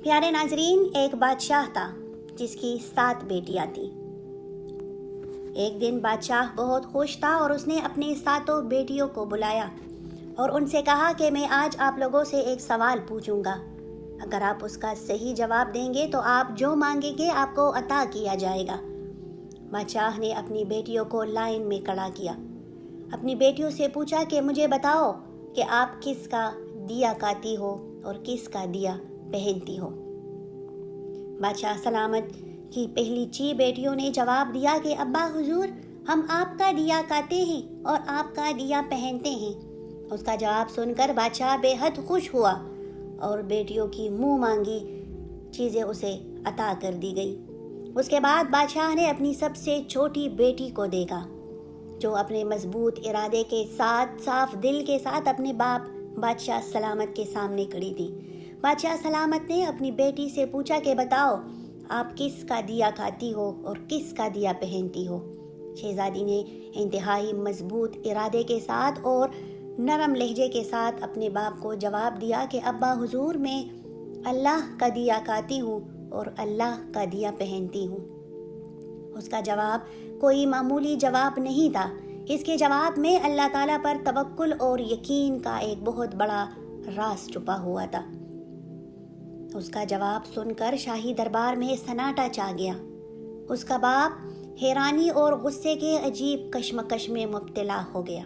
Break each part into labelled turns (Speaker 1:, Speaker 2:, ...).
Speaker 1: پیارے ناظرین، ایک بادشاہ تھا جس کی 7 بیٹیاں تھیں۔ ایک دن بادشاہ بہت خوش تھا اور اس نے اپنی 7 بیٹیوں کو بلایا اور ان سے کہا کہ میں آج آپ لوگوں سے ایک سوال پوچھوں گا۔ اگر آپ اس کا صحیح جواب دیں گے تو آپ جو مانگیں گے آپ کو عطا کیا جائے گا۔ بادشاہ نے اپنی بیٹیوں کو لائن میں کھڑا کیا، اپنی بیٹیوں سے پوچھا کہ مجھے بتاؤ کہ آپ کس کا دیا کاتی ہو اور کس کا دیا پہنتی ہو۔ بادشاہ سلامت کی پہلی 6 بیٹیوں نے جواب دیا کہ ابا حضور، ہم آپ کا دیا کاتے ہیں اور آپ کا دیا پہنتے ہیں۔ اس کا جواب سن کر بادشاہ بے حد خوش ہوا اور بیٹیوں کی منہ مانگی چیزیں اسے عطا کر دی گئی۔ اس کے بعد بادشاہ نے اپنی سب سے چھوٹی بیٹی کو دیکھا جو اپنے مضبوط ارادے کے ساتھ، صاف دل کے ساتھ اپنے باپ بادشاہ سلامت کے سامنے کھڑی تھی۔ بادشاہ سلامت نے اپنی بیٹی سے پوچھا کہ بتاؤ آپ کس کا دیا کھاتی ہو اور کس کا دیا پہنتی ہو۔ شہزادی نے انتہائی مضبوط ارادے کے ساتھ اور نرم لہجے کے ساتھ اپنے باپ کو جواب دیا کہ ابا حضور، میں اللہ کا دیا کھاتی ہوں اور اللہ کا دیا پہنتی ہوں۔ اس کا جواب کوئی معمولی جواب نہیں تھا، اس کے جواب میں اللہ تعالیٰ پر توکل اور یقین کا ایک بہت بڑا راز چھپا ہوا تھا۔ اس کا جواب سن کر شاہی دربار میں سناٹا چھا گیا۔ اس کا باپ حیرانی اور غصے کے عجیب کشمکش میں مبتلا ہو گیا۔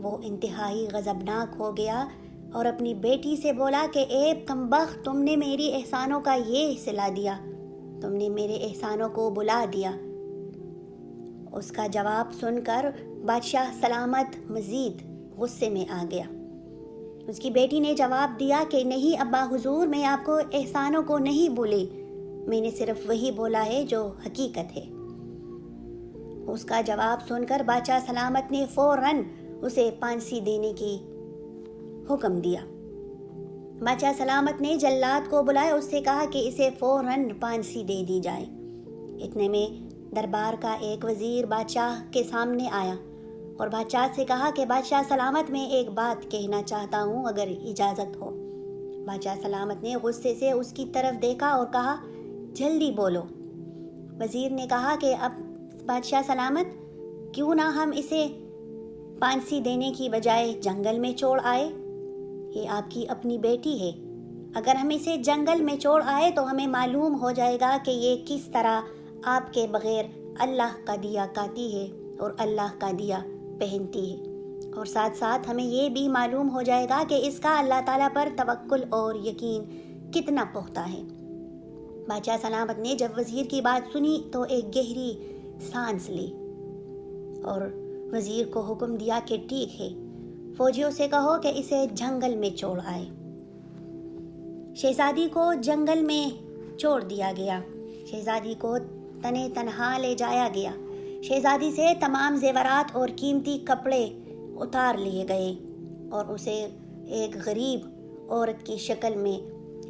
Speaker 1: وہ انتہائی غضبناک ہو گیا اور اپنی بیٹی سے بولا کہ اے کمبخت، تم نے میری احسانوں کا یہ صلہ دیا، تم نے میرے احسانوں کو بلا دیا۔ اس کا جواب سن کر بادشاہ سلامت مزید غصے میں آ گیا۔ اس کی بیٹی نے جواب دیا کہ نہیں ابا حضور، میں آپ کو احسانوں کو نہیں بھولی، میں نے صرف وہی بولا ہے جو حقیقت ہے۔ اس کا جواب سن کر بادشاہ سلامت نے فوراً اسے پھانسی دینے کی حکم دیا۔ بادشاہ سلامت نے جلاد کو بلایا، اس سے کہا کہ اسے فوراً پھانسی دے دی جائے۔ اتنے میں دربار کا ایک وزیر بادشاہ کے سامنے آیا اور بادشاہ سے کہا کہ بادشاہ سلامت، میں ایک بات کہنا چاہتا ہوں اگر اجازت ہو۔ بادشاہ سلامت نے غصے سے اس کی طرف دیکھا اور کہا جلدی بولو۔ وزیر نے کہا کہ اب بادشاہ سلامت، کیوں نہ ہم اسے پھانسی دینے کی بجائے جنگل میں چھوڑ آئے؟ یہ آپ کی اپنی بیٹی ہے، اگر ہم اسے جنگل میں چھوڑ آئے تو ہمیں معلوم ہو جائے گا کہ یہ کس طرح آپ کے بغیر اللہ کا دیا کاتی ہے اور اللہ کا دیا پہنتی ہے، اور ساتھ ساتھ ہمیں یہ بھی معلوم ہو جائے گا کہ اس کا اللہ تعالیٰ پر توکل اور یقین کتنا پختہ ہے۔ بادشاہ سلامت نے جب وزیر کی بات سنی تو ایک گہری سانس لی اور وزیر کو حکم دیا کہ ٹھیک ہے، فوجیوں سے کہو کہ اسے جنگل میں چھوڑ آئے۔ شہزادی کو جنگل میں چھوڑ دیا گیا۔ شہزادی کو تنے تنہا لے جایا گیا۔ شہزادی سے تمام زیورات اور قیمتی کپڑے اتار لیے گئے اور اسے ایک غریب عورت کی شکل میں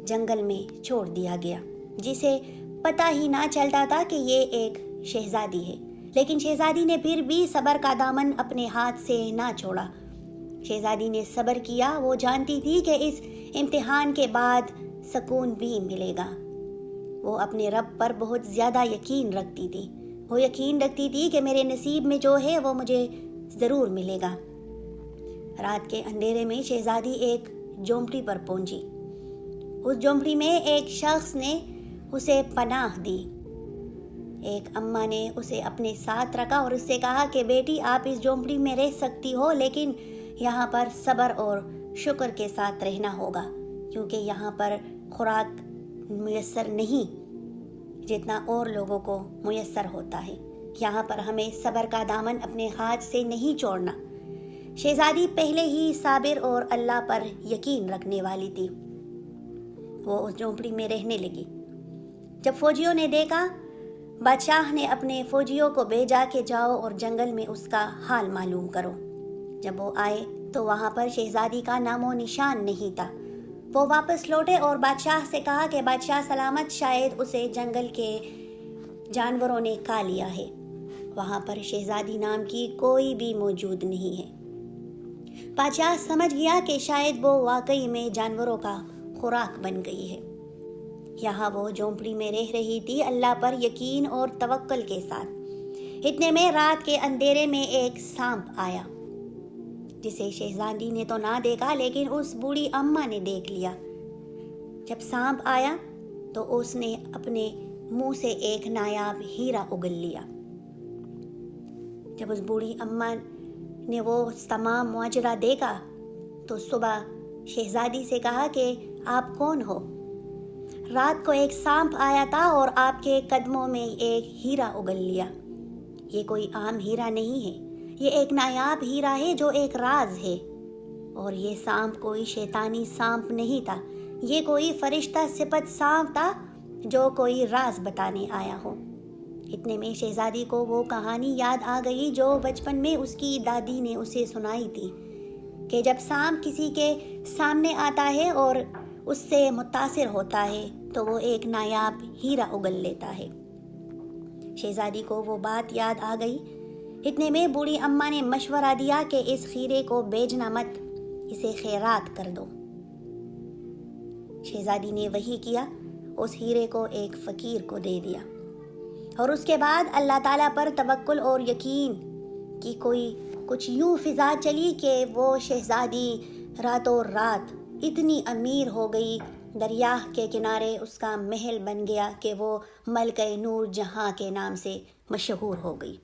Speaker 1: جنگل میں چھوڑ دیا گیا، جسے پتہ ہی نہ چلتا تھا کہ یہ ایک شہزادی ہے۔ لیکن شہزادی نے پھر بھی صبر کا دامن اپنے ہاتھ سے نہ چھوڑا۔ شہزادی نے صبر کیا، وہ جانتی تھی کہ اس امتحان کے بعد سکون بھی ملے گا۔ وہ اپنے رب پر بہت زیادہ یقین رکھتی تھی۔ وہ یقین رکھتی تھی کہ میرے نصیب میں جو ہے وہ مجھے ضرور ملے گا۔ رات کے اندھیرے میں شہزادی ایک جھونپڑی پر پہنچی۔ اس جھونپڑی میں ایک شخص نے اسے پناہ دی۔ ایک اماں نے اسے اپنے ساتھ رکھا اور اس سے کہا کہ بیٹی، آپ اس جھونپڑی میں رہ سکتی ہو، لیکن یہاں پر صبر اور شکر کے ساتھ رہنا ہوگا، کیونکہ یہاں پر خوراک میسر نہیں جتنا اور لوگوں کو میسر ہوتا ہے۔ یہاں پر ہمیں صبر کا دامن اپنے ہاتھ سے نہیں چھوڑنا۔ شہزادی پہلے ہی صابر اور اللہ پر یقین رکھنے والی تھی۔ وہ اس جھونپڑی میں رہنے لگی۔ جب فوجیوں نے دیکھا، بادشاہ نے اپنے فوجیوں کو بھیجا کہ جاؤ اور جنگل میں اس کا حال معلوم کرو۔ جب وہ آئے تو وہاں پر شہزادی کا نام و نشان نہیں تھا۔ وہ واپس لوٹے اور بادشاہ سے کہا کہ بادشاہ سلامت، شاید اسے جنگل کے جانوروں نے کھا لیا ہے، وہاں پر شہزادی نام کی کوئی بھی موجود نہیں ہے۔ بادشاہ سمجھ گیا کہ شاید وہ واقعی میں جانوروں کا خوراک بن گئی ہے۔ یہاں وہ جھونپڑی میں رہ رہی تھی اللہ پر یقین اور توکل کے ساتھ۔ اتنے میں رات کے اندھیرے میں ایک سانپ آیا، جسے شہزادی نے تو نہ دیکھا لیکن اس بوڑھی اماں نے دیکھ لیا۔ جب سانپ آیا تو اس نے اپنے منہ سے ایک نایاب ہیرا اگل لیا۔ جب اس بوڑھی اماں نے وہ تمام ماجرا دیکھا تو صبح شہزادی سے کہا کہ آپ کون ہو؟ رات کو ایک سانپ آیا تھا اور آپ کے قدموں میں ایک ہیرا اگل لیا۔ یہ کوئی عام ہیرا نہیں ہے، یہ ایک نایاب ہیرا ہے جو ایک راز ہے، اور یہ سانپ کوئی شیطانی سانپ نہیں تھا، یہ کوئی فرشتہ صفت سانپ تھا جو کوئی راز بتانے آیا ہو۔ اتنے میں شہزادی کو وہ کہانی یاد آ گئی جو بچپن میں اس کی دادی نے اسے سنائی تھی، کہ جب سانپ کسی کے سامنے آتا ہے اور اس سے متاثر ہوتا ہے تو وہ ایک نایاب ہیرا اگل لیتا ہے۔ شہزادی کو وہ بات یاد آ گئی۔ اتنے میں بوڑھی اماں نے مشورہ دیا کہ اس ہیرے کو بیچنا مت، اسے خیرات کر دو۔ شہزادی نے وہی کیا، اس ہیرے کو ایک فقیر کو دے دیا، اور اس کے بعد اللہ تعالیٰ پر توکل اور یقین کی کچھ یوں فضا چلی کہ وہ شہزادی راتوں رات اتنی امیر ہو گئی، دریا کے کنارے اس کا محل بن گیا کہ وہ ملکہ نور جہاں کے نام سے مشہور ہو گئی۔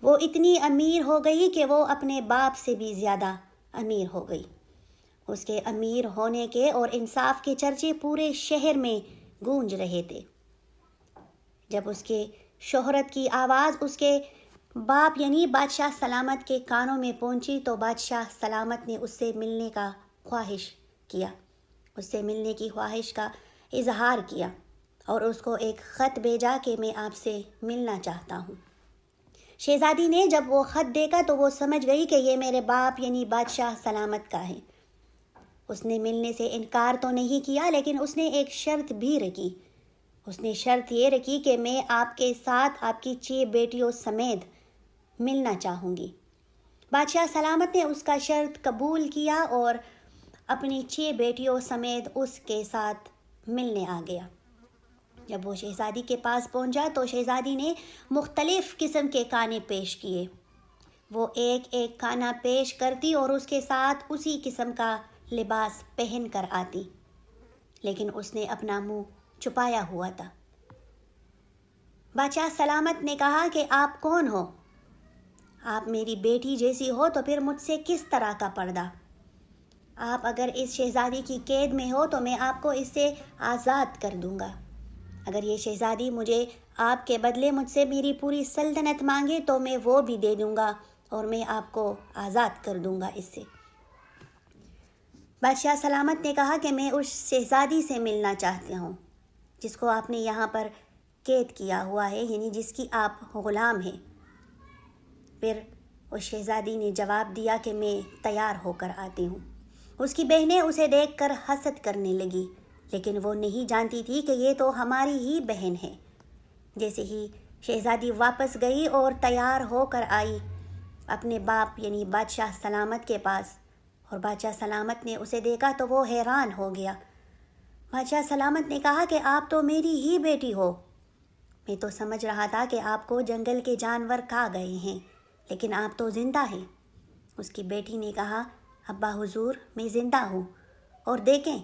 Speaker 1: وہ اتنی امیر ہو گئی کہ وہ اپنے باپ سے بھی زیادہ امیر ہو گئی۔ اس کے امیر ہونے کے اور انصاف کے چرچے پورے شہر میں گونج رہے تھے۔ جب اس کے شہرت کی آواز اس کے باپ یعنی بادشاہ سلامت کے کانوں میں پہنچی تو بادشاہ سلامت نے اس سے ملنے کا خواہش کیا، اس سے ملنے کی خواہش کا اظہار کیا، اور اس کو ایک خط بھیجا کہ میں آپ سے ملنا چاہتا ہوں۔ شہزادی نے جب وہ خط دیکھا تو وہ سمجھ گئی کہ یہ میرے باپ یعنی بادشاہ سلامت کا ہے۔ اس نے ملنے سے انکار تو نہیں کیا، لیکن اس نے ایک شرط بھی رکھی۔ اس نے شرط یہ رکھی کہ میں آپ کے ساتھ آپ کی 6 بیٹیوں سمیت ملنا چاہوں گی۔ بادشاہ سلامت نے اس کا شرط قبول کیا اور اپنی 6 بیٹیوں سمیت اس کے ساتھ ملنے آ گیا۔ جب وہ شہزادی کے پاس پہنچا تو شہزادی نے مختلف قسم کے کانے پیش کیے۔ وہ ایک ایک کانا پیش کرتی اور اس کے ساتھ اسی قسم کا لباس پہن کر آتی، لیکن اس نے اپنا منہ چھپایا ہوا تھا۔ بادشاہ سلامت نے کہا کہ آپ کون ہو؟ آپ میری بیٹی جیسی ہو تو پھر مجھ سے کس طرح کا پردہ؟ آپ اگر اس شہزادی کی قید میں ہو تو میں آپ کو اس سے آزاد کر دوں گا۔ اگر یہ شہزادی مجھے آپ کے بدلے مجھ سے میری پوری سلطنت مانگے تو میں وہ بھی دے دوں گا، اور میں آپ کو آزاد کر دوں گا اس سے۔ بادشاہ سلامت نے کہا کہ میں اس شہزادی سے ملنا چاہتا ہوں جس کو آپ نے یہاں پر قید کیا ہوا ہے، یعنی جس کی آپ غلام ہیں۔ پھر اس شہزادی نے جواب دیا کہ میں تیار ہو کر آتی ہوں۔ اس کی بہنیں اسے دیکھ کر حسد کرنے لگی، لیکن وہ نہیں جانتی تھی کہ یہ تو ہماری ہی بہن ہے۔ جیسے ہی شہزادی واپس گئی اور تیار ہو کر آئی اپنے باپ یعنی بادشاہ سلامت کے پاس، اور بادشاہ سلامت نے اسے دیکھا تو وہ حیران ہو گیا۔ بادشاہ سلامت نے کہا کہ آپ تو میری ہی بیٹی ہو۔ میں تو سمجھ رہا تھا کہ آپ کو جنگل کے جانور کھا گئے ہیں، لیکن آپ تو زندہ ہیں۔ اس کی بیٹی نے کہا، ابا حضور میں زندہ ہوں، اور دیکھیں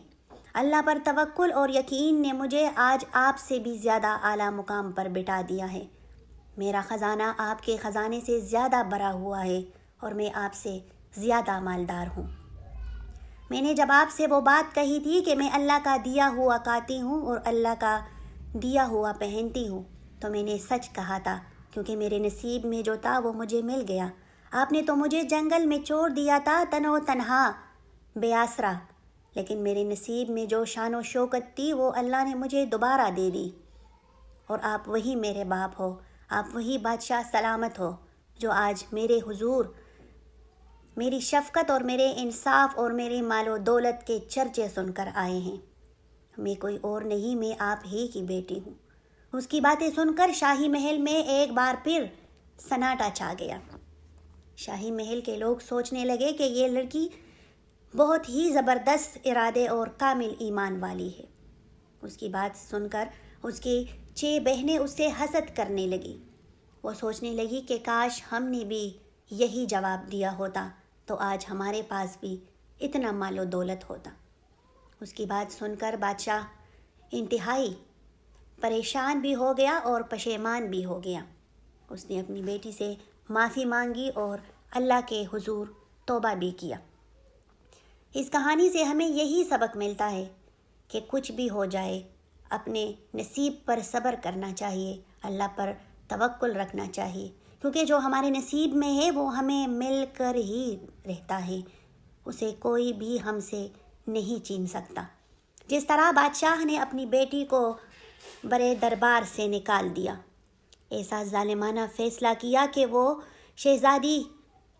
Speaker 1: اللہ پر توکل اور یقین نے مجھے آج آپ سے بھی زیادہ اعلیٰ مقام پر بٹھا دیا ہے۔ میرا خزانہ آپ کے خزانے سے زیادہ بھرا ہوا ہے، اور میں آپ سے زیادہ مالدار ہوں۔ میں نے جب آپ سے وہ بات کہی تھی کہ میں اللہ کا دیا ہوا کھاتی ہوں اور اللہ کا دیا ہوا پہنتی ہوں، تو میں نے سچ کہا تھا، کیونکہ میرے نصیب میں جو تھا وہ مجھے مل گیا۔ آپ نے تو مجھے جنگل میں چھوڑ دیا تھا تن و تنہا، بے آسرا، لیکن میرے نصیب میں جو شان و شوکت تھی وہ اللہ نے مجھے دوبارہ دے دی، اور آپ وہی میرے باپ ہو، آپ وہی بادشاہ سلامت ہو جو آج میرے حضور میری شفقت اور میرے انصاف اور میرے مال و دولت کے چرچے سن کر آئے ہیں۔ میں کوئی اور نہیں، میں آپ ہی کی بیٹی ہوں۔ اس کی باتیں سن کر شاہی محل میں ایک بار پھر سناٹا چھا گیا۔ شاہی محل کے لوگ سوچنے لگے کہ یہ لڑکی بہت ہی زبردست ارادے اور کامل ایمان والی ہے۔ اس کی بات سن کر اس کی 6 بہنیں اس سے حسد کرنے لگی۔ وہ سوچنے لگی کہ کاش ہم نے بھی یہی جواب دیا ہوتا تو آج ہمارے پاس بھی اتنا مال و دولت ہوتا۔ اس کی بات سن کر بادشاہ انتہائی پریشان بھی ہو گیا اور پشیمان بھی ہو گیا۔ اس نے اپنی بیٹی سے معافی مانگی اور اللہ کے حضور توبہ بھی کیا۔ اس کہانی سے ہمیں یہی سبق ملتا ہے کہ کچھ بھی ہو جائے اپنے نصیب پر صبر کرنا چاہیے، اللہ پر توکل رکھنا چاہیے، کیونکہ جو ہمارے نصیب میں ہے وہ ہمیں مل کر ہی رہتا ہے، اسے کوئی بھی ہم سے نہیں چھین سکتا۔ جس طرح بادشاہ نے اپنی بیٹی کو برے دربار سے نکال دیا، ایسا ظالمانہ فیصلہ کیا کہ وہ شہزادی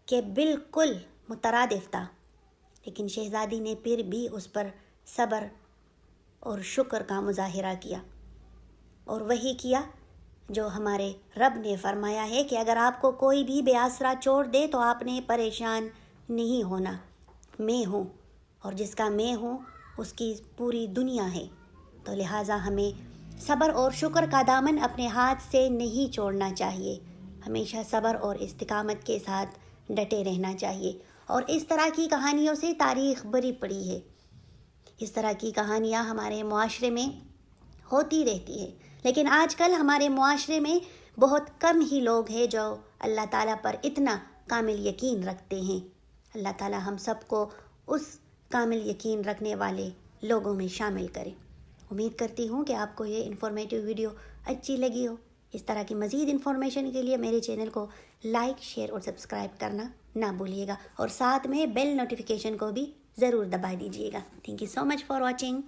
Speaker 1: کے بالکل مترادف تھا، لیکن شہزادی نے پھر بھی اس پر صبر اور شکر کا مظاہرہ کیا، اور وہی کیا جو ہمارے رب نے فرمایا ہے کہ اگر آپ کو کوئی بھی بے آسرا چھوڑ دے تو آپ نے پریشان نہیں ہونا، میں ہوں، اور جس کا میں ہوں اس کی پوری دنیا ہے۔ تو لہٰذا ہمیں صبر اور شکر کا دامن اپنے ہاتھ سے نہیں چھوڑنا چاہیے، ہمیشہ صبر اور استقامت کے ساتھ ڈٹے رہنا چاہیے۔ اور اس طرح کی کہانیوں سے تاریخ بھری پڑی ہے، اس طرح کی کہانیاں ہمارے معاشرے میں ہوتی رہتی ہے، لیکن آج کل ہمارے معاشرے میں بہت کم ہی لوگ ہیں جو اللہ تعالیٰ پر اتنا کامل یقین رکھتے ہیں۔ اللہ تعالیٰ ہم سب کو اس کامل یقین رکھنے والے لوگوں میں شامل کرے۔ امید کرتی ہوں کہ آپ کو یہ انفارمیٹیو ویڈیو اچھی لگی ہو۔ اس طرح کی مزید انفارمیشن کے لیے میرے چینل کو لائک، شیئر اور سبسکرائب کرنا نہ بھولیے گا، اور ساتھ میں بیل نوٹیفیکیشن کو بھی ضرور دبا دیجیے گا۔ Thank you so much for watching.